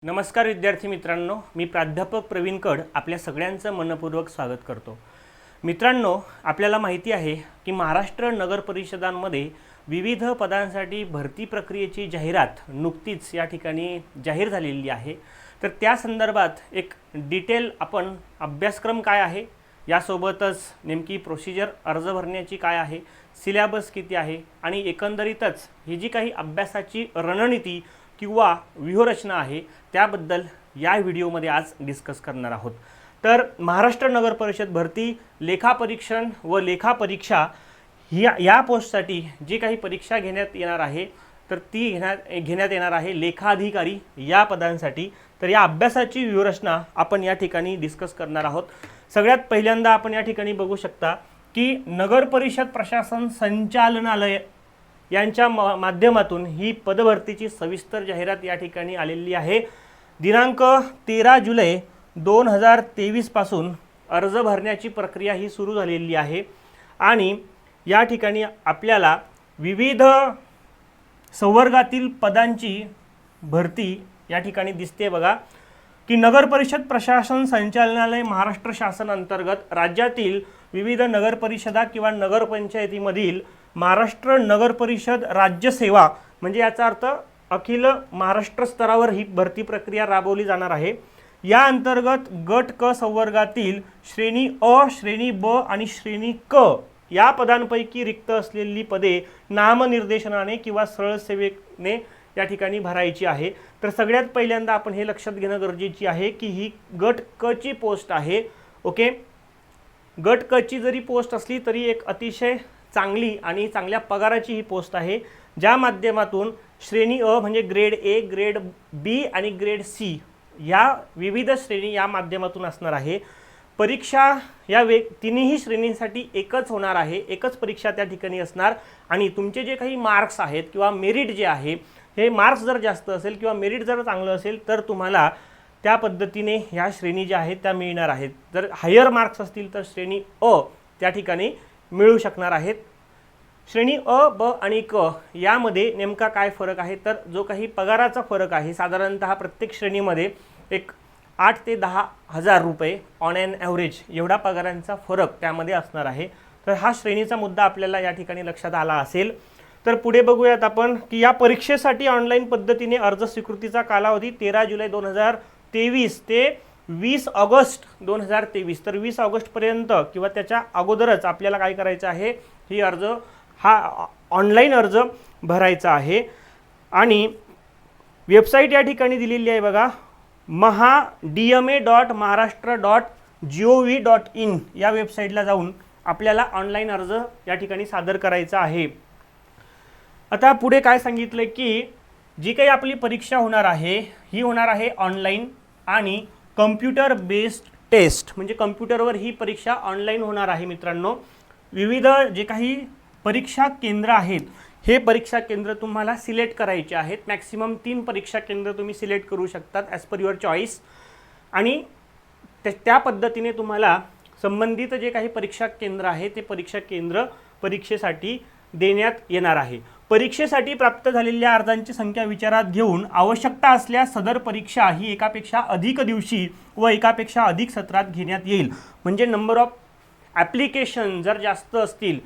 नमस्कार विद्यार्थी मित्रांनो, मी प्राध्यापक प्रवीण कड आपल्या सगळ्यांचं मनपूर्वक स्वागत करतो। मित्रांनो, आपल्याला माहिती आहे की महाराष्ट्र नगर परिषदांमध्ये विविध पदांसाठी भरती प्रक्रियेची जाहिरात नुकतीच या ठिकाणी जाहीर झालेली आहे। तर त्या संदर्भात एक डिटेल आपण अभ्यासक्रम काय आहे, यासोबतच नेमकी प्रोसिजर अर्ज भरण्याची काय आहे, सिलेबस किती आहे आणि एकंदरीतच ही जी काही अभ्यासाची रणनीती किंवा व्यूहरचना आहे त्याबद्दल या व्हिडिओमध्ये आज डिस्कस करणार आहोत। तर महाराष्ट्र नगर परिषद भरती लेखापरीक्षण व लेखापरीक्षा या पोस्टसाठी जी काही परीक्षा घेण्यात येणार आहे तर ती घेण्यात येणार आहे लेखाधिकारी या पदांसाठी। तर या अभ्यासाची व्यूहरचना आपण या ठिकाणी डिस्कस करणार आहोत। सगळ्यात पहिल्यांदा आपण या ठिकाणी बघू शकता की नगर परिषद प्रशासन संचालनालय यांच्या माध्यमातून ही पदभरतीची सविस्तर जाहिरात या ठिकाणी आलेली आहे। दिनांक 13 जुलै 2023 पासून अर्ज भरण्याची प्रक्रिया ही सुरू झालेली आहे आणि या ठिकाणी आपल्याला विविध संवर्गातील पदांची भरती या ठिकाणी दिसते बघा की नगर परिषद प्रशासन संचालनालय महाराष्ट्र शासन अंतर्गत राज्यातील विविध नगर परिषदा किंवा नगर पंचायतीमधील महाराष्ट्र नगर परिषद राज्य सेवा म्हणजे याचा अर्थ अखिल महाराष्ट्र स्तरावर ही भरती प्रक्रिया राबवली जाणार आहे। या अंतर्गत गट क संवर्गातील श्रेणी अ, श्रेणी ब आणि श्रेणी क या पदांपैकी रिक्त असलेली पदे नामनिर्देशनाने किंवा सरळ सेवेने या ठिकाणी भरायची आहे। तर सगळ्यात पहिल्यांदा आपण हे लक्षात घेणं गरजेची आहे की ही गट क ची पोस्ट आहे। ओके, गट क ची जरी पोस्ट असली तरी एक अतिशय चांगली आणि चांगल्या पगाराची ही पोस्ट आहे, ज्या माध्यमातून श्रेणी अ म्हणजे ग्रेड ए, ग्रेड बी आणि ग्रेड सी या विविध श्रेणी या माध्यमातून असणार आहे। परीक्षा या तिन्ही श्रेणींसाठी एकच होणार आहे, एकच परीक्षा त्या ठिकाणी असणार आणि तुमचे जे काही मार्क्स आहेत किंवा मेरिट जे आहे हे मार्क्स जर जास्त असेल किंवा मेरिट जर चांगलं असेल तर तुम्हाला त्या पद्धतीने ह्या श्रेणी ज्या आहेत त्या मिळणार आहेत। जर हायर मार्क्स असतील तर श्रेणी अ त्या ठिकाणी मिळू शकणार आहेत। श्रेणी अ, ब आणि क यामध्ये नेमका काय फरक आहे तर जो काही पगाराचा फरक आहे साधारणतः प्रत्येक श्रेणीमध्ये एक 8 ते 10 हजार रुपये ऑन ॲन ॲव्हरेज एवढा पगारांचा फरक त्यामध्ये असणार आहे। तर हा श्रेणीचा मुद्दा आपल्याला या ठिकाणी लक्षात आला असेल। तर पुढे बघूयात आपण की या परीक्षेसाठी ऑनलाईन पद्धतीने अर्ज स्वीकृतीचा कालावधी 13 जुलै 2023 ते 20 ऑगस्ट 2023। तर 20 ऑगस्टपर्यंत किंवा त्याच्या अगोदरच आपल्याला काय करायचं आहे, ही हा ऑनलाईन अर्ज भरायचा आहे आणि वेबसाईट या ठिकाणी दिलेली आहे बघा, mahadma.maharashtra.gov.in या वेबसाईटला जाऊन आपल्याला ऑनलाईन अर्ज या ठिकाणी सादर करायचा आहे। आता पुढे काय सांगितलं की जी काही आपली परीक्षा होणार आहे ही होणार आहे ऑनलाईन आणि कम्प्युटर बेस्ड टेस्ट म्हणजे कम्प्युटरवर ही परीक्षा ऑनलाईन होणार आहे। मित्रांनो, विविध जे काही परीक्षा केंद्र आहेत हे परीक्षा केंद्र तुम्हाला सिलेक्ट करायचे आहेत। मॅक्सिमम 3 परीक्षा केंद्र तुम्ही सिलेक्ट करू शकतात ॲज पर युअर चॉईस आणि त्या पद्धतीने तुम्हाला संबंधित जे काही परीक्षा केंद्र आहे ते परीक्षा केंद्र परीक्षेसाठी देण्यात येणार आहे। परीक्षेसाठी प्राप्त झालेल्या अर्जांची संख्या विचारात घेऊन आवश्यकता असल्यास सदर परीक्षा ही एकापेक्षा अधिक दिवशी व एकापेक्षा अधिक सत्रात घेण्यात येईल। म्हणजे नंबर ऑफ ॲप्लिकेशन जर जास्त असतील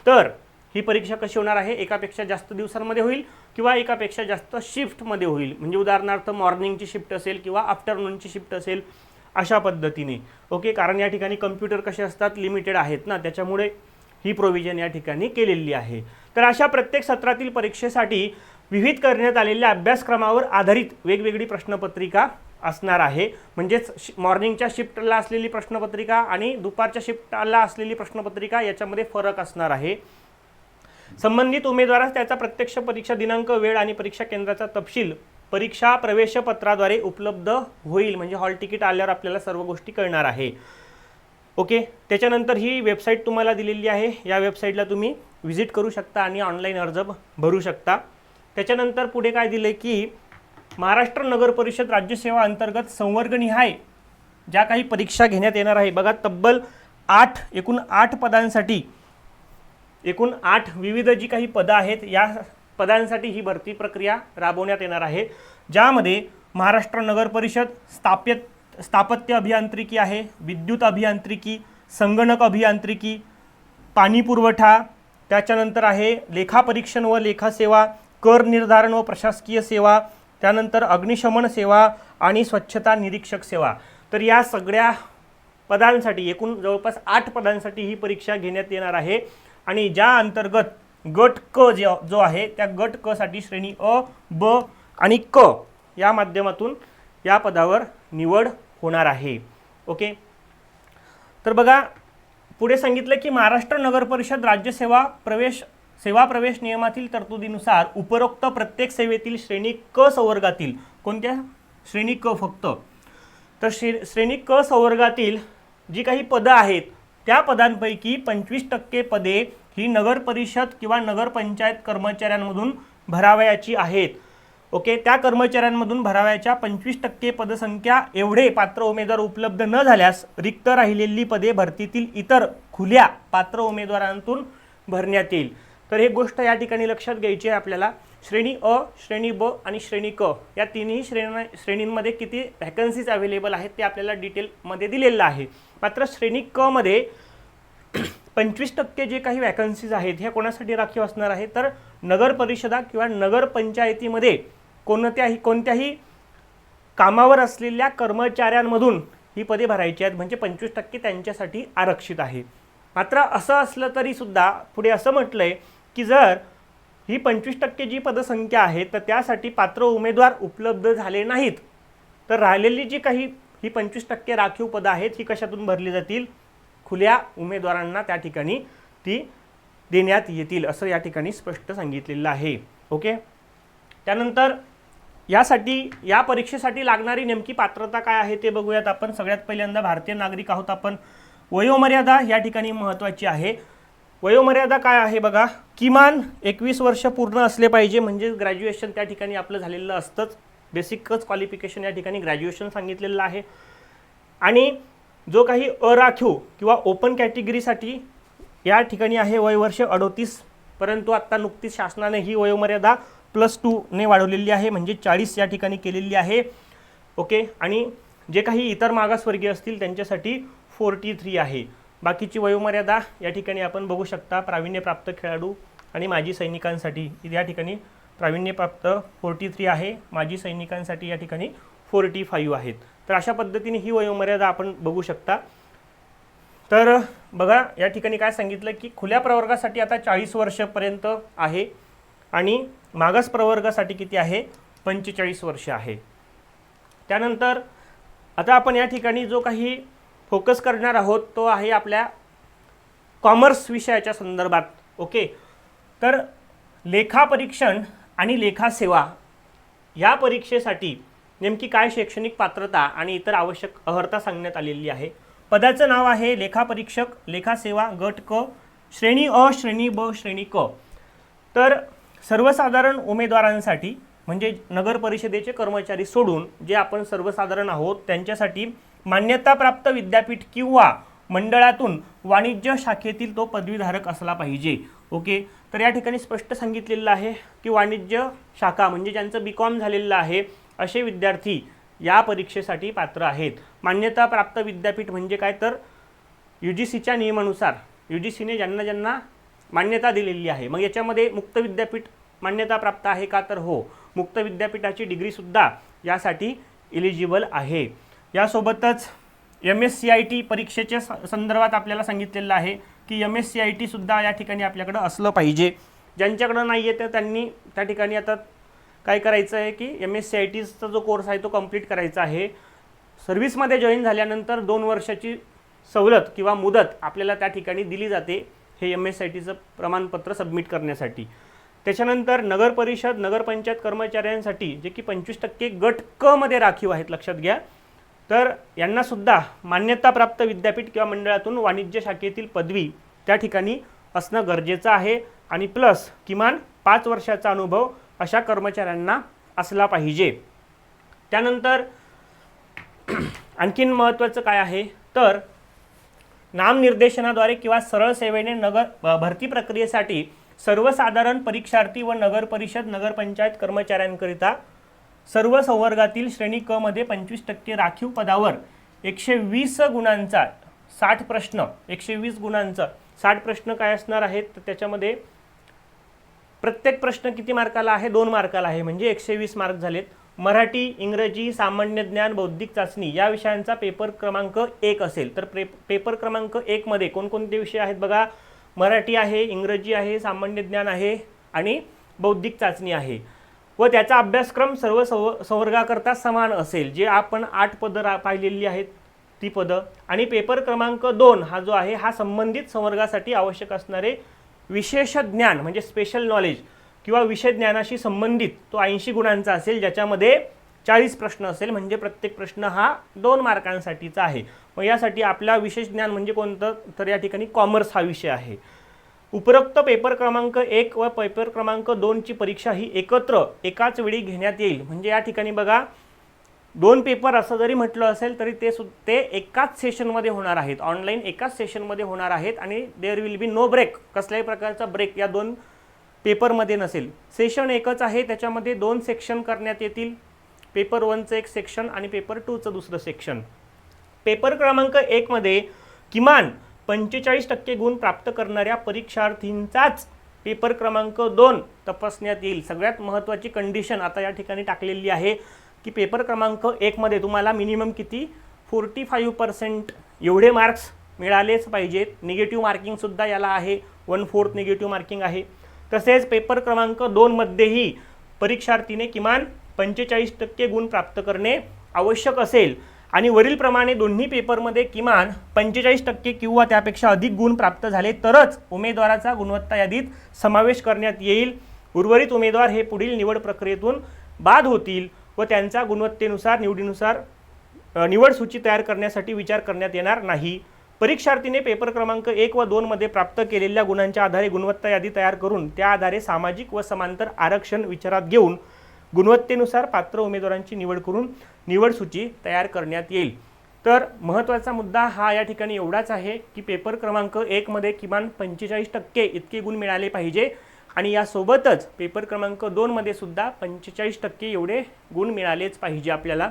तर ही परीक्षा कशी होणार आहे, एकापेक्षा जास्त दिवसांमध्ये होईल किंवा एकापेक्षा जास्त शिफ्टमध्ये होईल। म्हणजे उदाहरणार्थ मॉर्निंगची शिफ्ट असेल किंवा आफ्टरनूनची शिफ्ट असेल अशा पद्धतीने। ओके, कारण या ठिकाणी कम्प्युटर कसे असतात लिमिटेड आहेत ना, त्याच्यामुळे ही प्रोव्हिजन या ठिकाणी केलेली आहे। तर अशा प्रत्येक सत्रातील परीक्षेसाठी विहित करण्यात आलेल्या अभ्यासक्रमावर आधारित वेगवेगळी प्रश्नपत्रिका असणार आहे। म्हणजेच मॉर्निंगच्या शिफ्टला असलेली प्रश्नपत्रिका आणि दुपारच्या शिफ्टला असलेली प्रश्नपत्रिका याच्यामध्ये फरक असणार आहे। संबंधित उमेदवारास त्याचा प्रत्यक्ष परीक्षा दिनांक, वेळ आणि परीक्षा केंद्राचा तपशील परीक्षा प्रवेशपत्राद्वारे उपलब्ध होईल। म्हणजे हॉल तिकीट आल्यावर आपल्याला सर्व गोष्टी कळणार आहे। ओके, त्याच्यानंतर ही वेबसाईट तुम्हाला दिलेली आहे, या वेबसाईटला तुम्ही व्हिजिट करू शकता आणि ऑनलाईन अर्ज भरू शकता। त्याच्यानंतर पुढे काय दिले की महाराष्ट्र नगर परिषद राज्यसेवा अंतर्गत संवर्गनिहाय ज्या काही परीक्षा घेण्यात येणार आहे बघा, तब्बल एकूण 8 पदांसाठी एकूण 8 विविध जी काही पदं आहेत या पदांसाठी ही भरती प्रक्रिया राबवण्यात येणार आहे, ज्यामध्ये महाराष्ट्र नगर परिषद स्थापत्य अभियांत्रिकी आहे, विद्युत अभियांत्रिकी, संगणक अभियांत्रिकी, पाणी पुरवठा, त्याच्यानंतर आहे लेखापरीक्षण व लेखा सेवा, कर निर्धारण व प्रशासकीय सेवा, त्यानंतर अग्निशमन सेवा आणि स्वच्छता निरीक्षक सेवा. तर या सगळ्या पदांसाठी एकूण जवळपास 8 पदांसाठी ही परीक्षा घेण्यात येणार आहे आणि ज्या अंतर्गत गट क जो आहे त्या गट क साठी श्रेणी अ, ब आणि क या माध्यमातून या पदावर निवड होणार आहे. ओके, तर बघा पुढे सांगितलं की महाराष्ट्र नगर परिषद राज्य सेवा प्रवेश नियमातील तरतुदीनुसार उपरोक्त प्रत्येक सेवेतील श्रेणी क संवर्गातील कोणत्या श्रेणी क फक्त तर श्रेणी क संवर्गातील जी काही पदं आहेत त्या पदांपैकी 25% पदे ही नगर परिषद किंवा नगरपंचायत कर्मचाऱ्यांमधून भरावयाची आहेत. ओके, त्या कर्मचाऱ्यांमधून भरावयाच्या 25% पदसंख्या एवढे पात्र उमेदवार उपलब्ध न झाल्यास रिक्त राहिलेली पदे भरतीतील इतर खुल्या पात्र उमेदवारांतून भरण्यात येईल. तर हे गोष्ट या ठिकाणी लक्षात घ्यायची आहे आपल्याला. श्रेणी अ, श्रेणी ब आणि श्रेणी क या तिन्ही श्रेणींमध्ये किती व्हॅकन्सीज अवेलेबल आहेत ते आपल्याला डिटेलमध्ये दिलेलं आहे. मात्र श्रेणी क मध्ये 25% जे काही व्हॅकन्सीज आहेत ह्या कोणासाठी राखीव असणार आहे तर नगर परिषदा किंवा नगरपंचायतीमध्ये कोणत्याही कामावर असलेल्या कर्मचाऱ्यांमधून ही पदे भरायची आहेत, म्हणजे 25% त्यांच्यासाठी आरक्षित आहे. मात्र असं असलं तरी सुद्धा पुढे असं म्हटलंय की जर ही 25% जी पदसंख्या आहे तर त्यासाठी पात्र उमेदवार उपलब्ध झाले नाहीत तर राहिलेली जी काही ही 25% राखीव पदं आहेत ही कशातून भरली जातील, खुल्या उमेदवारांना त्या ठिकाणी ती देण्यात येतील असं या ठिकाणी स्पष्ट सांगितलेलं आहे. ओके, त्यानंतर या परीक्षेसाठी लागणारी नेमकी पात्रता काय आहे ते बघूयात आपण. सगळ्यात पहिल्यांदा भारतीय नागरिक आहोत आपण. वयोमर्यादा या ठिकाणी महत्त्वाची आहे. वयोमर्यादा काय आहे बघा, किमान 21 वर्ष पूर्ण असले पाहिजे, म्हणजे ग्रॅज्युएशन त्या ठिकाणी आपलं झालेलं असतंच. बेसिकच क्वालिफिकेशन या ठिकाणी ग्रॅज्युएशन सांगितलेलं आहे. आणि जो काही अराखीव किंवा ओपन कॅटेगरीसाठी या ठिकाणी आहे वय वर्ष 38, परंतु आत्ता नुकतीच शासनाने ही वयोमर्यादा +2 ने वाढवलेली आहे, म्हणजे 40 या ठिकाणी केलेली आहे. ओके, आणि जे काही इतर मागासवर्गीय असतील त्यांच्यासाठी 43 आहे. बाकीची वयोमर्यादा या ठिकाणी आपण बघू शकता. प्रावीण्यप्राप्त खेळाडू आणि माजी सैनिकांसाठी या ठिकाणी प्रावीण्यप्राप्त 43 आहे, माजी सैनिकांसाठी या ठिकाणी 45 आहेत. तर अशा पद्धतीने ही वयोमर्यादा आपण बघू शकता. तर बघा या ठिकाणी काय सांगितलं की खुल्या प्रवर्गासाठी आता 40 वर्षापर्यंत आहे आणि मागास प्रवर्गासाठी किती आहे 45 वर्ष आहे. त्यानंतर आता आपण या ठिकाणी जो काही फोकस करणार आहोत तो आहे आपल्या कॉमर्स विषयाच्या संदर्भात. ओके, तर लेखापरीक्षण आणि लेखा सेवा या परीक्षेसाठी नेमकी काय शैक्षणिक पात्रता आणि इतर आवश्यक अर्हता सांगण्यात आलेली आहे. पदाचं नाव आहे लेखापरीक्षक लेखा सेवा गट क, श्रेणी अ, श्रेणी ब, श्रेणी क. तर सर्वसाधारण उमेदवारांसाठी म्हणजे नगर परिषदेचे कर्मचारी सोडून जे आपण सर्वसाधारण आहोत त्यांच्यासाठी मान्यताप्राप्त विद्यापीठ किंवा मंडळातून वाणिज्य शाखेतील तो पदवीधारक असला पाहिजे. ओके, तर या ठिकाणी स्पष्ट सांगितलेलं आहे की वाणिज्य शाखा म्हणजे ज्यांचं BCom झालेलं आहे असे विद्यार्थी या परीक्षेसाठी पात्र आहेत. मान्यताप्राप्त विद्यापीठ म्हणजे काय तर UGCच्या नियमानुसार UGCने ज्यांना मान्यता दिलेली आहे. मग याच्यामध्ये मुक्त विद्यापीठ मान्यता प्राप्त आहे का तर हो, मुक्त विद्यापीठाची डिग्रीसुद्धा यासाठी एलिजिबल आहे. यासोबतच MSCIT परीक्षेच्या संदर्भात आपल्याला सांगितलेलं आहे की MSCIT सुद्धा या ठिकाणी आपल्याकडं असलं पाहिजे. ज्यांच्याकडं नाही आहे तर त्यांनी त्या ठिकाणी आता काय करायचं आहे की MSCITचा जो कोर्स आहे तो कंप्लीट करायचा आहे. सर्व्हिसमध्ये जॉईन झाल्यानंतर 2 वर्षाची सवलत किंवा मुदत आपल्याला त्या ठिकाणी दिली जाते हे MSCITचं प्रमाणपत्र सबमिट करण्यासाठी. त्याच्यानंतर नगर परिषद नगरपंचायत कर्मचाऱ्यांसाठी जे की 25% गट क मध्ये राखीव आहेत लक्षात घ्या, तर यांना सुद्धा मान्यताप्राप्त विद्यापीठ किंवा मंडळातून वाणिज्य शाखेतील पदवी त्या ठिकाणी असणं गरजेचं आहे आणि प्लस किमान 5 वर्षाचा अनुभव अशा कर्मचाऱ्यांना असला पाहिजे. त्यानंतर आणखीन महत्त्वाचं काय आहे तर नामनिर्देशनाद्वारे किंवा सरळ सेवेने नगर भरती प्रक्रियेसाठी सर्वसाधारण परीक्षार्थी व नगर परिषद नगरपंचायत कर्मचाऱ्यांकरिता सर्व संवर्गातील श्रेणी क मध्ये 25% राखीव पदावर 120 गुणांचा 60 प्रश्न 120 गुणांचा 60 प्रश्न काय असणार आहेत, तर त्याच्यामध्ये प्रत्येक प्रश्न किती मार्काला आहे, 2 मार्काला आहे, म्हणजे 120 मार्क झालेत. मराठी, इंग्रजी, सामान्य ज्ञान, बौद्धिक चाचणी या विषयांचा पेपर क्रमांक 1 असेल. तर पेपर क्रमांक 1 मध्ये कोणकोणते विषय आहेत बघा, मराठी आहे, इंग्रजी आहे, सामान्य ज्ञान आहे आणि बौद्धिक चाचणी आहे. व त्याचा अभ्यासक्रम सर्व संवर्गाकरता समान असेल. जे आपण 8 पदं पाहिलेली आहेत ती पदं. आणि पेपर क्रमांक 2 हा जो आहे हा संबंधित संवर्गासाठी आवश्यक असणारे विशेष ज्ञान म्हणजे स्पेशल नॉलेज किंवा विषय ज्ञानाशी संबंधित तो 80 गुणांचा असेल, ज्याच्यामध्ये 40 प्रश्न असेल, म्हणजे प्रत्येक प्रश्न हा 2 मार्कांसाठीचा आहे. मग यासाठी आपला विशेष ज्ञान म्हणजे कोणतं, तर या ठिकाणी कॉमर्स हा विषय आहे. उपरोक्त पेपर क्रमांक 1 व पेपर क्रमांक 2 ची परीक्षा ही एकत्र एकाच वेळी घेण्यात येईल. म्हणजे या ठिकाणी बघा 2 पेपर असं जरी म्हटलं असेल तरी ते एकाच सेशनमध्ये होणार आहेत, ऑनलाईन एकाच सेशनमध्ये होणार आहेत आणि there will be no break, कसल्याही प्रकारचा ब्रेक या 2 पेपरमध्ये नसेल. सेशन एकच आहे, त्याच्यामध्ये 2 सेक्शन करण्यात येतील. पेपर 1चं एक सेक्शन आणि पेपर 2चं दुसरं सेक्शन. पेपर क्रमांक 1 मध्ये किमान 45% गुण प्राप्त करणाऱ्या परीक्षार्थींचाच पेपर क्रमांक 2 तपासण्यात येईल. सगळ्यात महत्त्वाची कंडिशन आता या ठिकाणी टाकलेली आहे की पेपर क्रमांक 1 मध्ये तुम्हाला मिनिमम किती 45% एवढे मार्क्स मिळालेच पाहिजेत. निगेटिव्ह मार्किंगसुद्धा याला आहे, 1/4 निगेटिव्ह मार्किंग आहे. तसेच पेपर क्रमांक 2 मध्येही परीक्षार्थीने किमान 45% गुण प्राप्त करणे आवश्यक असेल आणि वरीलप्रमाणे दोन्ही पेपरमध्ये किमान 45% किंवा त्यापेक्षा अधिक गुण प्राप्त झाले तरच उमेदवाराचा गुणवत्ता यादीत समावेश करण्यात येईल. उर्वरित उमेदवार हे पुढील निवड प्रक्रियेतून बाद होतील व त्यांचा गुणवत्तेनुसार निवड सूची तयार करण्यासाठी विचार करण्यात येणार नाही. परीक्षार्थीने पेपर क्रमांक 1 व 2 मध्ये प्राप्त केलेल्या गुणांच्या आधारे गुणवत्ता यादी तयार करून त्या आधारे सामाजिक व समांतर आरक्षण विचारात घेऊन गुणवत्तेनुसार पात्र उमेदवारांची निवड करून निवड सूची तयार करण्यात येईल. तर महत्त्वाचा मुद्दा हा या ठिकाणी एवढाच आहे की पेपर क्रमांक 1 मध्ये किमान 45% इतके गुण मिळाले पाहिजे आणि यासोबतच पेपर क्रमांक 2 मध्ये सुद्धा 45% एवढे गुण मिळालेच पाहिजे आपल्याला.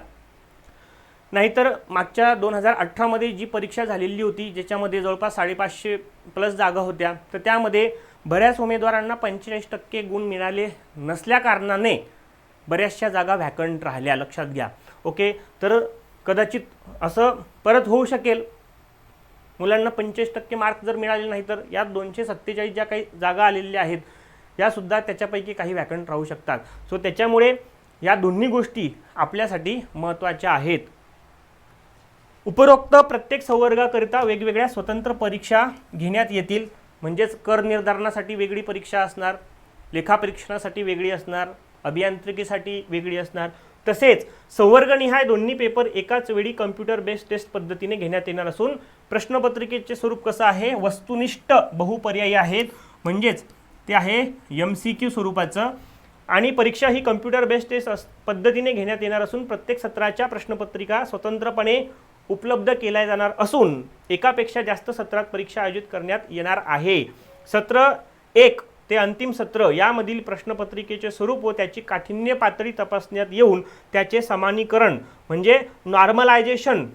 नाहीतर मागच्या 2018 मध्ये जी परीक्षा झालेली होती ज्याच्यामध्ये जवळपास 550+ जागा होत्या, तर त्यामध्ये बऱ्याच उमेदवारांना 45% गुण मिळाले नसल्या कारणाने बऱ्याचशा जागा व्हॅकंट राहिल्या, लक्षात घ्या. ओके, तर कदाचित असं परत होऊ शकेल. मुलांना 45% मार्क जर मिळाले नाही तर या 247 ज्या काही जागा आलेल्या आहेत यासुद्धा त्याच्यापैकी काही व्हॅकंट राहू शकतात. सो त्याच्यामुळे या दोन्ही गोष्टी आपल्यासाठी महत्त्वाच्या आहेत. उपरोक्त प्रत्येक संवर्गाकरिता वेगवेगळ्या स्वतंत्र परीक्षा घेण्यात येतील. म्हणजेच कर निर्धारणासाठी वेगळी परीक्षा असणार, लेखापरीक्षणासाठी वेगळी असणार, अभियांत्रिकीसाठी वेगळी असणार. तसेच संवर्गनिहाय दोन्ही पेपर एकाच वेळी कम्प्युटर बेस्ड टेस्ट पद्धतीने घेण्यात येणार असून प्रश्नपत्रिकेचे स्वरूप कसं आहे, वस्तुनिष्ठ बहुपर्यायी आहेत, म्हणजेच ते आहे MCQ स्वरूपाचं. आणि परीक्षा ही कम्प्युटर बेस्ड टेस्ट पद्धतीने घेण्यात येणार असून प्रत्येक सत्राच्या प्रश्नपत्रिका स्वतंत्रपणे उपलब्ध केल्या जाणार असून एकापेक्षा जास्त सत्रात परीक्षा आयोजित करण्यात येणार आहे. सत्र 1 ते अंतिम सत्र यामधील प्रश्नपत्रिकेचे स्वरूप व त्याची काठिण्य पातळी तपासण्यात येऊन त्याचे समानीकरण म्हणजे नॉर्मलायझेशन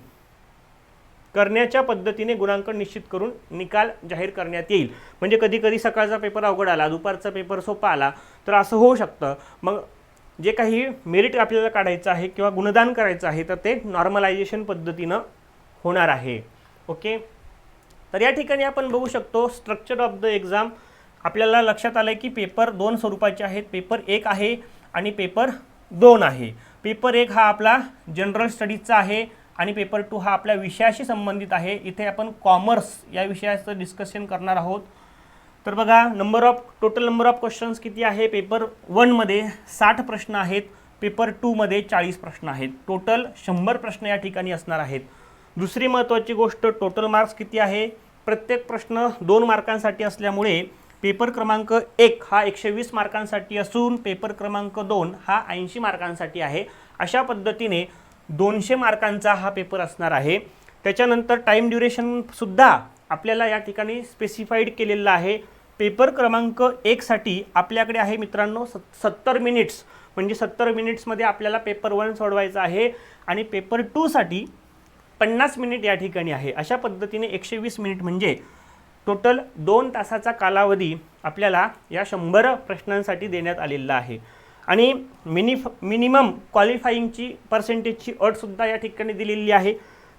करण्याच्या पद्धतीने गुणांक निश्चित करून निकाल जाहीर करण्यात येईल. म्हणजे कधी कधी सकाळचा पेपर अवघड आला, दुपारचा पेपर सोपा आला तर असं होऊ शकतं. मग जे काही मेरिट आपल्याला काढायचं आहे किंवा गुणदान करायचं आहे तर ते नॉर्मलायझेशन पद्धतीनं होणार आहे. ओके, तर या ठिकाणी आपण बघू शकतो स्ट्रक्चर ऑफ द एक्झाम. आपल्याला लक्षात आलं की पेपर 2 स्वरूपाचे आहेत. पेपर 1 आहे आणि पेपर 2 आहे. पेपर 1 हा आपला जनरल स्टडीजचा आहे आणि पेपर 2 हा आपल्या विषयाशी संबंधित आहे. इथे आपण कॉमर्स या विषयाचं डिस्कशन करणार आहोत. तर बघा टोटल नंबर ऑफ क्वेश्चन्स किती आहे. पेपर 1 मध्ये 60 प्रश्न आहेत, पेपर 2 मध्ये 40 प्रश्न आहेत. टोटल 100 प्रश्न या ठिकाणी असणार आहेत. दुसरी महत्त्वाची गोष्ट, टोटल मार्क्स किती आहे. प्रत्येक प्रश्न 2 मार्कांसाठी असल्यामुळे पेपर क्रमांक 1 हा 120 मार्कांसाठी असून पेपर क्रमांक 2 हा 80 मार्कांसाठी आहे. अशा पद्धतीने 200 मार्कांचा हा पेपर असणार आहे. त्याच्यानंतर टाईम ड्युरेशन सुद्धा आपल्याला या ठिकाणी स्पेसिफाईड केलेलं आहे. पेपर क्रमांक 1 साठी आपल्याकडे आहे मित्रांनो 70 मिनिट्स, म्हणजे 70 मिनिट्समध्ये आपल्याला पेपर 1 सोडवायचा आहे आणि पेपर 2 साठी 50 मिनिट या ठिकाणी आहे। अशा पद्धतीने 120 मिनिट म्हणजे टोटल 2 तासाचा कालावधी आपल्याला या 100 प्रश्नांसाठी देण्यात आलेला आहे। आणि मिनिमम क्वालिफाईंगची पर्सेंटेजची अटसुद्धा या ठिकाणी दिलेली आहे,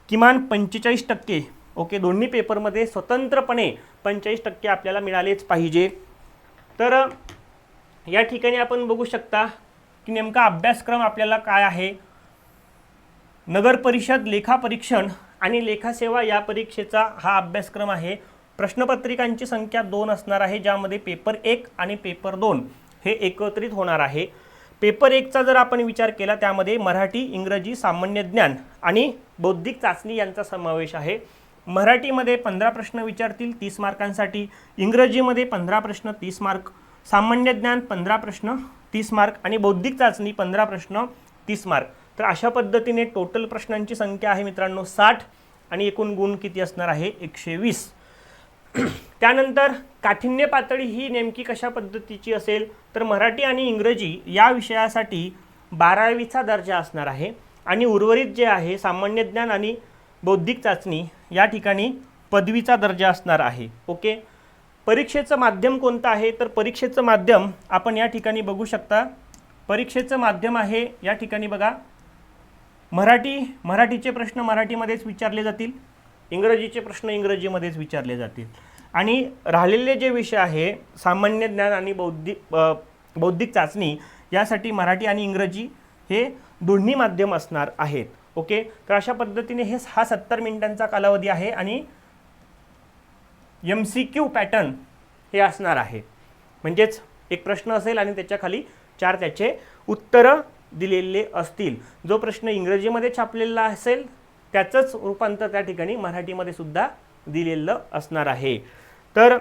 किमान 45%। ओके, दोन्ही पेपरमध्ये स्वतंत्रपणे 45% आपल्याला मिळालेच पाहिजे। तर या ठिकाणी आपण बघू शकता की नेमका अभ्यासक्रम आपल्याला काय आहे। नगर परिषद लेखापरीक्षण आणि लेखासेवा या परीक्षेचा हा अभ्यासक्रम आहे। प्रश्नपत्रिकांची संख्या 2 असणार आहे, ज्यामध्ये पेपर 1 आणि पेपर 2 हे एकत्रित होणार आहे। पेपर 1चा जर आपण विचार केला त्यामध्ये मराठी, इंग्रजी, सामान्य ज्ञान आणि बौद्धिक चाचणी यांचा समावेश आहे। मराठीमध्ये 15 प्रश्न विचारतील 30 मार्कांसाठी, इंग्रजीमध्ये 15 प्रश्न 30 मार्क, सामान्य ज्ञान 15 प्रश्न 30 मार्क आणि बौद्धिक चाचणी 15 प्रश्न 30 मार्क। तर अशा पद्धतीने टोटल प्रश्नांची संख्या आहे मित्रांनो 60 आणि एकूण गुण किती असणार आहे 120। त्यानंतर काठिण्य पातळी ही नेमकी कशा पद्धतीची असेल तर मराठी आणि इंग्रजी या विषयासाठी 12वीचा दर्जा असणार आहे आणि उर्वरित जे आहे सामान्य ज्ञान आणि बौद्धिक चाचणी या ठिकाणी पदवीचा दर्जा असणार आहे। ओके, परीक्षेचं माध्यम कोणतं आहे तर परीक्षेचं माध्यम आपण या ठिकाणी बघू शकता। परीक्षेचं माध्यम आहे या ठिकाणी बघा मराठीचे प्रश्न मराठीमध्येच विचारले जातील, इंग्रजीचे प्रश्न इंग्रजीमध्येच विचारले जातील आणि राहिलेले जे विषय आहे सामान्य ज्ञान आणि बौद्धिक चाचणी यासाठी मराठी आणि इंग्रजी हे दोन्ही माध्यम असणार आहेत। ओके, तर अशा पद्धतीने हा 70 मिनिटांचा कालावधी आहे आणि MCQ पॅटर्न हे असणार आहे, म्हणजेच एक प्रश्न असेल आणि त्याच्या खाली 4 त्याचे उत्तरं दिलेले असतील। जो प्रश्न इंग्रजीमध्ये छापलेला असेल त्याचंच रूपांतर त्या ठिकाणी मराठीमध्ये सुद्धा दिलेलं असणार आहे। तर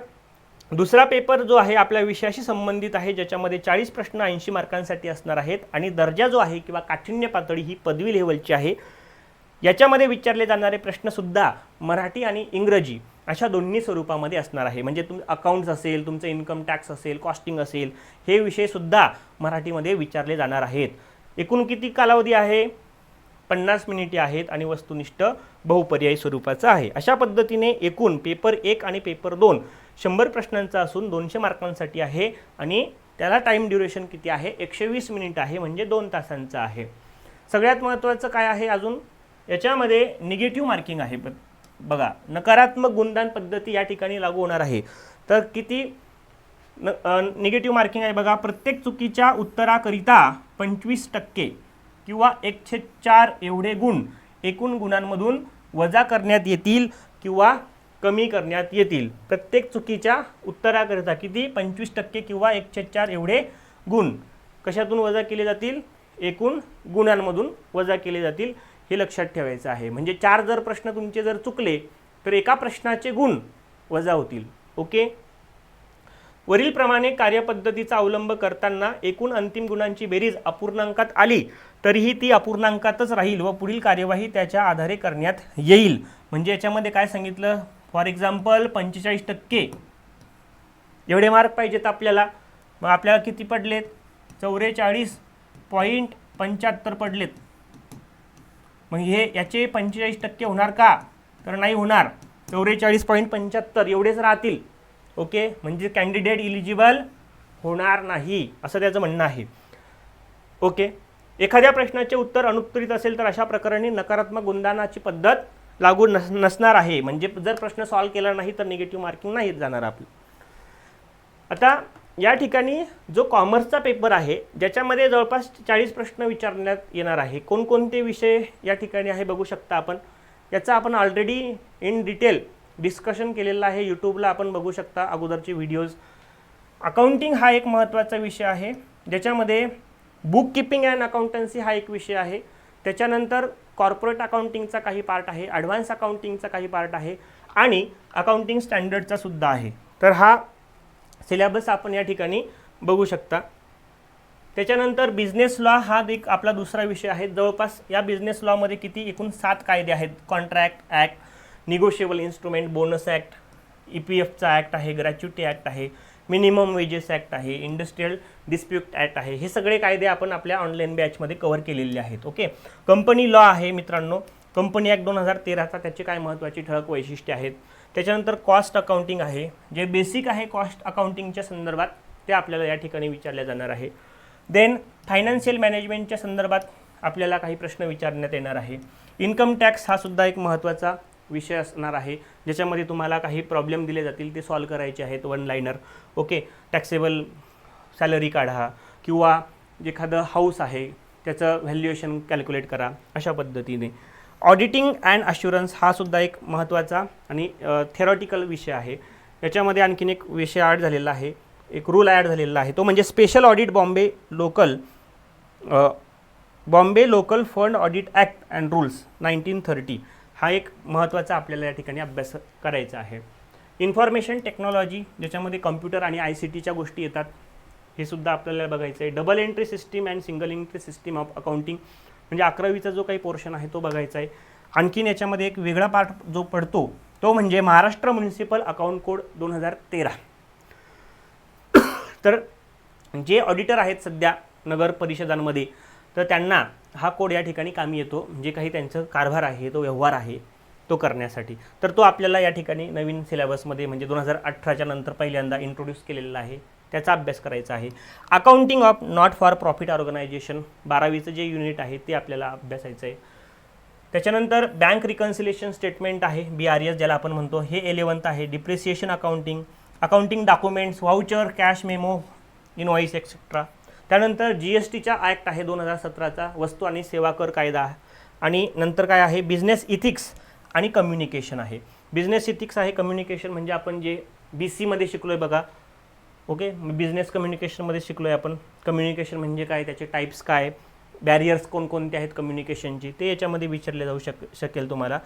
दुसरा पेपर जो आहे आपल्या विषयाशी संबंधित आहे, ज्याच्यामध्ये 40 प्रश्न 80 मार्कांसाठी असणार आहेत आणि दर्जा जो आहे किंवा काठिण्य पातळी ही पदवी लेवलची आहे। याच्यामध्ये विचारले जाणारे प्रश्नसुद्धा मराठी आणि इंग्रजी अशा दोन्ही स्वरूपामध्ये असणार आहे, म्हणजे अकाउंट्स असेल, तुमचं इन्कम टॅक्स असेल, कॉस्टिंग असेल, हे विषयसुद्धा मराठीमध्ये विचारले जाणार आहेत। एकूण किती कालावधी आहे 50 मिनिटे आहेत आणि वस्तुनिष्ठ बहुपर्यायी स्वरूपाचा आहे। अशा पद्धतीने एकूण पेपर 1 आणि पेपर 2 100 प्रश्नांचा असून 200 मार्कांसाठी आहे आणि त्याला टाइम ड्युरेशन किती आहे 120 मिनिट आहे, म्हणजे 2 तासांचा आहे। सगळ्यात महत्त्वाचं काय आहे अजून याच्यामध्ये निगेटिव्ह मार्किंग आहे। बघा, नकारात्मक गुणदान पद्धती या ठिकाणी लागू होणार आहे। तर किती निगेटिव्ह मार्किंग आहे बघा, प्रत्येक चुकीच्या उत्तराकरिता 25% किंवा 1/4 एवढे गुण एकूण गुणांमधून वजा करण्यात येतील किंवा कमी करण्यात येतील। प्रत्येक चुकीच्या उत्तराकरिता किती 25% किंवा 1/4 एवढे गुण कशातून वजा केले जातील, एकूण गुणांमधून वजा केले जातील, हे लक्षात ठेवायचं आहे। म्हणजे 4 जर प्रश्न तुमचे जर चुकले तर एका प्रश्नाचे गुण वजा होतील। ओके, वरील प्रमाणे कार्यपद्धतीचा अवलंब करताना एकूण अंतिम गुणांची बेरीज अपूर्णांकात आली तरीही ती अपूर्णांकातच राहील व पुढील कार्यवाही त्याच्या आधारे करण्यात येईल। म्हणजे याच्यामध्ये काय सांगितलं, फॉर एक्झाम्पल 45% एवढे मार्क पाहिजेत आपल्याला, मग आपल्याला किती पडलेत 44.75 पडलेत। मग हे याचे 45% होणार का तर नाही होणार, 44.75 एवढेच राहतील। ओके, म्हणजे कॅन्डिडेट इलिजिबल होणार नाही असं त्याचं म्हणणं आहे। ओके, एखाद्या प्रश्नाचे उत्तर अनुत्तरित असेल तर अशा प्रकरणी नकारात्मक गुणदानाची पद्धत लागू नसणार आहे, म्हणजे जर प्रश्न सॉल्व्ह केला नाही तर निगेटिव्ह मार्किंग नाही जाणार आपलं। आता या ठिकाणी जो कॉमर्सचा पेपर आहे ज्याच्यामध्ये जवळपास 40 प्रश्न विचारण्यात येणार आहे, कोणकोणते विषय या ठिकाणी आहे बघू शकता आपण। याचा आपण ऑलरेडी इन डिटेल डिस्कशन केलेलं आहे, यूट्यूबला आपण बघू शकता अगोदरचे व्हिडिओज। अकाउंटिंग हा एक महत्त्वाचा विषय आहे, ज्याच्यामध्ये बुक कीपिंग अँड अकाउंटन्सी हा एक विषय आहे, त्याच्यानंतर कॉर्पोरेट अकाउंटिंगचा काही पार्ट आहे, ॲडव्हान्स अकाउंटिंगचा काही पार्ट आहे आणि अकाउंटिंग स्टँडर्डचा सुद्धा आहे। तर हा सिलेबस आपण या ठिकाणी बघू शकता। त्याच्यानंतर बिझनेस लॉ हा एक आपला दुसरा विषय आहे। जवळपास या बिझनेस लॉमध्ये किती एकूण 7 कायदे आहेत, contract act, negotiable instrument, bonus act, EPFचा ॲक्ट आहे, ग्रॅच्युटी ॲक्ट आहे, मिनिमम वेजेस ॲक्ट आहे, इंडस्ट्रियल डिस्प्यूट ॲक्ट आहे. हे सगळे कायदे आपण आपल्या ऑनलाईन बॅचमध्ये कव्हर केलेले आहेत. ओके, कंपनी लॉ आहे मित्रांनो, कंपनी ॲक्ट 2013चा, त्याची काय महत्त्वाची ठळक वैशिष्ट्ये आहेत. त्याच्यानंतर कॉस्ट अकाउंटिंग आहे, जे बेसिक आहे कॉस्ट अकाउंटिंगच्या संदर्भात ते आपल्याला या ठिकाणी विचारले जाणार आहे. देन फायनान्शियल मॅनेजमेंटच्या संदर्भात आपल्याला काही प्रश्न विचारण्यात येणार आहे. इन्कम टॅक्स हा सुद्धा एक महत्त्वाचा विषय असणार आहे, ज्याच्यामध्ये तुम्हाला काही प्रॉब्लेम दिले जातील ते सॉल्व करायचे आहेत, one liner. Okay, taxable salary काढा किंवा एखादं हाऊस आहे त्याचं व्हॅल्युएशन कॅल्क्युलेट करा, अशा पद्धतीने. ऑडिटिंग अँड अश्युरन्स हा सुद्धा एक महत्त्वाचा आणि थेरॉटिकल विषय आहे. याच्यामध्ये आणखीन एक विषय ॲड झालेला आहे, एक रूल ॲड झालेला आहे, तो म्हणजे special audit Bombay local fund audit act and rules 1930. हा एक महत्त्वाचा आपल्याला या ठिकाणी अभ्यास करायचा आहे. इन्फॉर्मेशन टेक्नॉलॉजी, ज्याच्यामध्ये कम्प्युटर आणि ICTच्या गोष्टी येतात, हे सुद्धा आपल्याला बघायचं आहे. Double entry system and single entry system of accounting, म्हणजे 11वीचा जो काही पोर्शन आहे तो बघायचा आहे. आणखीन याच्यामध्ये एक वेगळा पार्ट जो पडतो तो म्हणजे महाराष्ट्र म्युनिसिपल अकाउंट कोड 2013. तर जे ऑडिटर आहेत सध्या नगर परिषदांमध्ये, तर त्यांना हा कोड या ठिकाणी कामी येतो, जे काही त्यांचं कारभार आहे, तो व्यवहार आहे तो करण्यासाठी. तर तो आपल्याला या ठिकाणी नवीन सिलेबसमध्ये म्हणजे 2018च्या नंतर पहिल्यांदा इंट्रोड्यूस केलेला आहे, त्याचा अभ्यास करायचा आहे. Accounting of not for profit organisation 12वीचं जे युनिट आहे ते आपल्याला अभ्यासायचं आहे. त्याच्यानंतर बँक रिकन्सिलेशन स्टेटमेंट आहे, BRS ज्याला आपण म्हणतो, हे 11th आहे. Depreciation accounting documents, voucher, cash memo, invoice etcetera. त्यानंतर GSTचा ॲक्ट आहे 2017चा, वस्तू आणि सेवा कर कायदा. आणि नंतर काय आहे, बिझनेस इथिक्स आणि कम्युनिकेशन आहे. बिझनेस इथिक्स आहे, कम्युनिकेशन म्हणजे आपण जे BCमध्ये शिकलो आहे बघा. ओके, बिझनेस कम्युनिकेशनमध्ये शिकलो आहे आपण. कम्युनिकेशन म्हणजे काय, त्याचे टाईप्स काय, बॅरियर्स कोणकोणते आहेत कम्युनिकेशनची, ते याच्यामध्ये विचारले जाऊ शकेल तुम्हाला.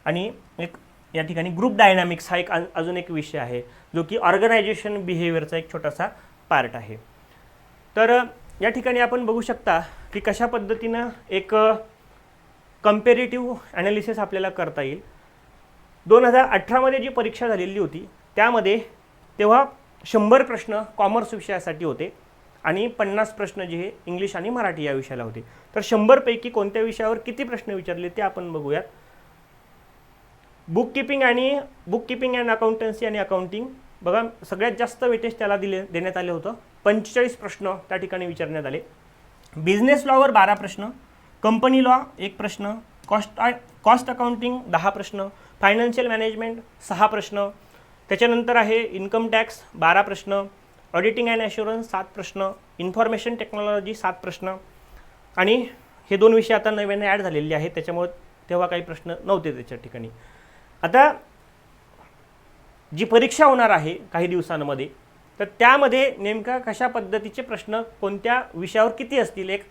आणि एक या ठिकाणी ग्रुप डायनामिक्स हा एक अजून एक विषय आहे, जो की ऑर्गनायझेशन बिहेवियरचा एक छोटासा पार्ट आहे. तर या ठिकाणी आपण बघू शकता की कशा पद्धतीनं एक कंपेरेटिव्ह ॲनालिसिस आपल्याला करता येईल. 2018मध्ये जी परीक्षा झालेली होती त्यामध्ये तेव्हा 100 प्रश्न कॉमर्स विषयासाठी होते आणि 50 प्रश्न जे हे इंग्लिश आणि मराठी या विषयाला होते. तर 100 पैकी कोणत्या विषयावर किती प्रश्न विचारले ते आपण बघूयात. बुक किपिंग अँड अकाउंटन्सी आणि अकाउंटिंग बघा, सगळ्यात जास्त वेटेज त्याला देण्यात आले होतं. 45 प्रश्न त्या ठिकाणी विचारण्यात आले. बिझनेस लॉवर 12 प्रश्न, कंपनी लॉ 1 प्रश्न, कॉस्ट अकाउंटिंग 10 प्रश्न, फायनान्शियल मॅनेजमेंट 6 प्रश्न. त्याच्यानंतर आहे इन्कम टॅक्स 12 प्रश्न, ऑडिटिंग अँड ॲश्युरन्स 7 प्रश्न, इन्फॉर्मेशन टेक्नॉलॉजी 7 प्रश्न. आणि हे 2 विषय आता नव्याने ॲड झालेले आहेत, त्याच्यामुळे तेव्हा काही प्रश्न नव्हते त्याच्या ठिकाणी. आता जी परीक्षा होणार आहे काही दिवसांमध्ये, तर त्यामध्ये नेमका कशा पद्धतीचे प्रश्न कोणत्या विषयावर किती असतील, एक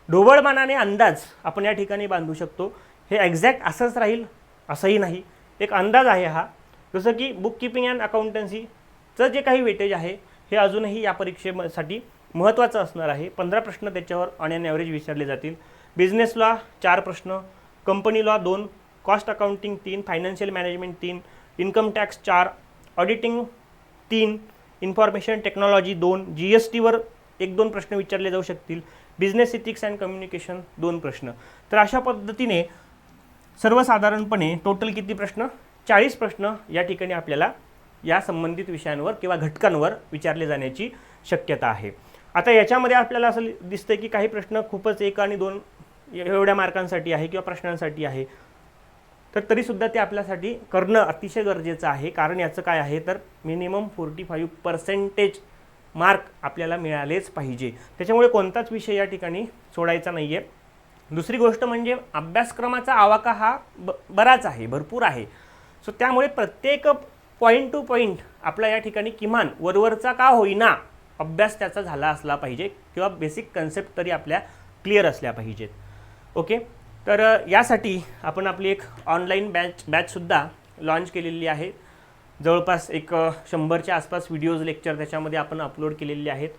ढोबळमानाने अंदाज आपण या ठिकाणी बांधू शकतो. हे एक्झॅक्ट असंच राहील असंही नाही, एक अंदाज आहे हा. जसं की बुक किपिंग अँड अकाउंटन्सीचं जे काही वेटेज आहे हे अजूनही या परीक्षेसाठी महत्त्वाचं असणार आहे. 15 प्रश्न त्याच्यावर ऑन ॲन ॲव्हरेज विचारले जातील. बिझनेस लॉ 4 प्रश्न, company law 2, cost accounting 3, financial management 3, income tax 4, auditing 3, information technology 2, GSTवर 1-2 प्रश्न विचारले जाऊ शकतील, बिझनेस इथिक्स अँड कम्युनिकेशन 2 प्रश्न. तर अशा पद्धतीने सर्वसाधारणपणे टोटल किती प्रश्न, 40 प्रश्न या ठिकाणी आपल्याला या संबंधित विषयांवर किंवा घटकांवर विचारले जाण्याची शक्यता आहे. आता याच्यामध्ये आपल्याला असं दिसतंय की काही प्रश्न खूपच 1 आणि 2 एवढ्या मार्कांसाठी आहे किंवा प्रश्नांसाठी आहे, तर तरीसुद्धा ते आपल्यासाठी करणं अतिशय गरजेचं आहे. कारण याचं काय आहे, तर मिनिमम 45% मार्क आपल्याला मिळालेच पाहिजे. त्याच्यामुळे कोणताच विषय या ठिकाणी सोडायचा नाही आहे. दुसरी गोष्ट म्हणजे अभ्यासक्रमाचा आवाका हा बराच आहे, भरपूर आहे. सो त्यामुळे प्रत्येक पॉईंट टू पॉईंट आपला या ठिकाणी किमान वरवरचा का होईना अभ्यास त्याचा झाला असला पाहिजे किंवा बेसिक कन्सेप्ट तरी आपल्या क्लिअर असल्या पाहिजेत. ओके, तर यासाठी आपण आपली एक ऑनलाईन बॅचसुद्धा लॉन्च केलेली आहे. जवळपास एक 100च्या आसपास व्हिडिओज लेक्चर त्याच्यामध्ये आपण अपलोड केलेले आहेत.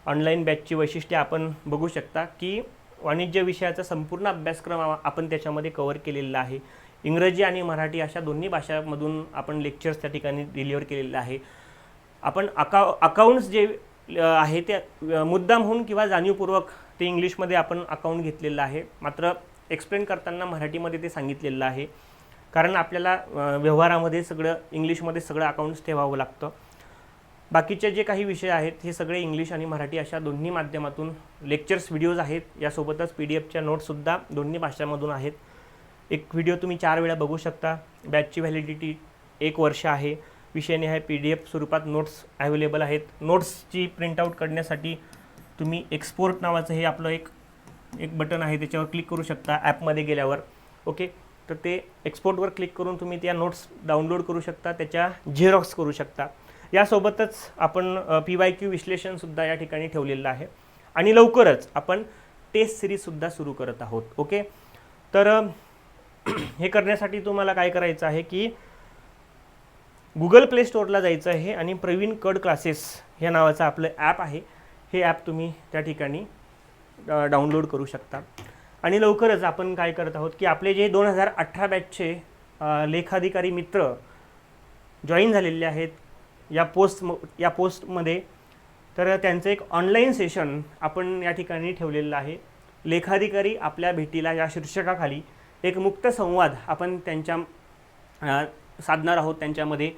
ऑनलाईन बॅचची वैशिष्ट्ये आपण बघू शकता की वाणिज्य विषयाचा संपूर्ण अभ्यासक्रम आपण त्याच्यामध्ये कव्हर केलेला आहे. इंग्रजी आणि मराठी अशा दोन्ही भाषांमधून आपण लेक्चर्स त्या ठिकाणी डिलिव्हर केलेले आहे. आपण अकाउंट्स जे आहे ते मुद्दामहून किंवा जाणीवपूर्वक ते इंग्लिशमध्ये आपण अकाउंट घेतलेलं आहे, मात्र एक्सप्लेन करताना मराठीमध्ये ते सांगितलेलं आहे, कारण आपल्याला व्यवहारामध्ये सगळं इंग्लिशमध्ये सगळं अकाउंट्स ठेवावं लागतं. बाकीचे जे काही विषय आहेत हे सगळे इंग्लिश आणि मराठी अशा दोन्ही माध्यमातून लेक्चर्स व्हिडिओज आहेत. यासोबतच PDF च्या नोट्ससुद्धा दोन्ही भाषांमधून आहेत. एक व्हिडिओ तुम्ही 4 वेळा बघू शकता. बॅचची व्हॅलिडिटी 1 वर्ष आहे. विषयाने आहे PDF स्वरूपात नोट्स अवेलेबल आहेत. नोट्सची प्रिंटआउट काढण्यासाठी तुम्ही एक्सपोर्ट नावाचं हे आपलं एक बटन आहे, त्याच्यावर क्लिक करू शकता ॲपमध्ये गेल्यावर. ओके, तर ते एक्सपोर्टवर क्लिक करून तुम्ही त्या नोट्स डाउनलोड करू शकता, त्याच्या झेरॉक्स करू शकता. यासोबतच आपण PYQ विश्लेषणसुद्धा या ठिकाणी ठेवलेलं आहे आणि लवकरच आपण टेस्ट सिरीजसुद्धा सुरू करत आहोत. ओके, तर हे करण्यासाठी तुम्हाला काय करायचं आहे की गुगल प्ले स्टोअरला जायचं आहे आणि प्रवीण कड क्लासेस ह्या नावाचं आपलं ॲप आहे, हे ॲप तुम्ही त्या ठिकाणी डाउनलोड करू शकता. आणि लवकरच आपण काय करत आहोत की आपले जे 2018 बॅचचे लेखाधिकारी मित्र जॉईन झालेले आहेत या पोस्टमध्ये, तर त्यांचं एक ऑनलाईन सेशन आपण या ठिकाणी ठेवलेलं आहे. लेखाधिकारी आपल्या भेटीला या शीर्षकाखाली एक मुक्त संवाद आपण त्यांच्या साधणार आहोत. त्यांच्यामध्ये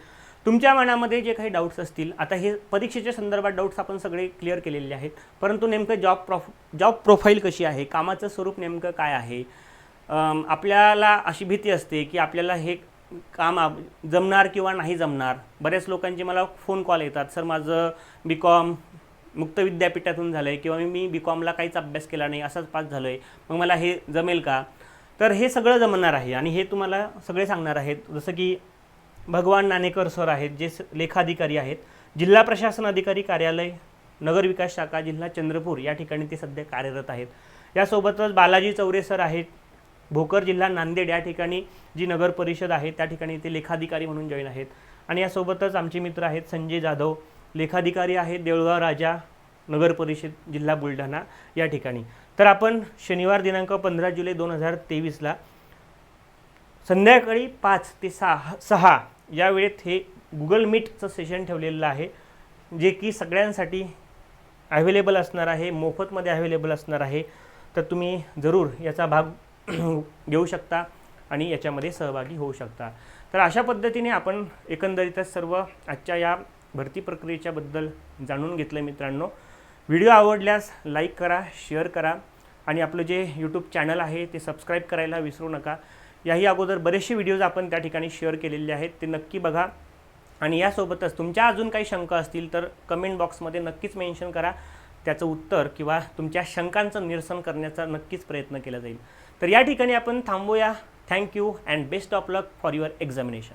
तुमच्या मनामध्ये जे काही डाऊट्स असतील, आता हे परीक्षेच्या संदर्भात डाऊट्स आपण सगळे क्लिअर केलेले आहेत, परंतु नेमकं जॉब प्रोफाईल कशी आहे, कामाचं स्वरूप नेमकं काय आहे, आपल्याला अशी भीती असते की आपल्याला हे काम जमणार किंवा नाही जमणार. बऱ्याच लोकांचे मला फोन कॉल येतात, सर माझं BCom मुक्त विद्यापीठातून झालं आहे किंवा मी BComला काहीच अभ्यास केला नाही, असंच पास झालो आहे, मग मला हे जमेल का? तर हे सगळं जमणार आहे आणि हे तुम्हाला सगळे सांगणार आहेत. जसं की भगवान नाणेकर सर आहेत, जे लेखाधिकारी आहेत, जिल्हा प्रशासन अधिकारी कार्यालय, नगर विकास शाखा, जिल्हा चंद्रपूर या ठिकाणी ते सध्या कार्यरत आहेत. यासोबतच बालाजी चौरे सर आहेत, भोकर जिल्हा नांदेड या ठिकाणी जी नगर परिषद आहे त्या ठिकाणी ते लेखाधिकारी म्हणून जॉईन आहेत. आणि यासोबतच आमचे मित्र आहेत संजय जाधव, लेखाधिकारी आहेत, देऊळगाव राजा नगर परिषद जिल्हा बुलढाणा या ठिकाणी. तर आपण शनिवार दिनांक 15 जुलै 2023ला संध्याकाळी 5 ते 6 या वेळेत हे गुगल मीटचं सेशन ठेवलेलं आहे, जे की सगळ्यांसाठी अवेलेबल असणार आहे, मोफतमध्ये अवेलेबल असणार आहे. तर तुम्ही जरूर याचा भाग घेऊ शकता आणि याच्यामध्ये सहभागी होऊ शकता. तर अशा पद्धतीने आपण एकंदरीतच सर्व आजच्या या भरती प्रक्रियेच्याबद्दल जाणून घेतलं. मित्रांनो, व्हिडिओ आवडल्यास लाईक करा, शेअर करा आणि आपलं जे यूट्यूब चॅनल आहे ते सबस्क्राईब करायला विसरू नका. याही अगोदर बरेचसे व्हिडिओज आपण त्या ठिकाणी शेअर केलेले आहेत, ते नक्की बघा. आणि यासोबतच तुमच्या अजून काही शंका असतील तर कमेंट बॉक्समध्ये नक्कीच मेन्शन करा, त्याचं उत्तर किंवा तुमच्या शंकांचं निरसन करण्याचा नक्कीच प्रयत्न केला जाईल. तर या ठिकाणी आपण थांबूया. Thank you and best of luck for your examination.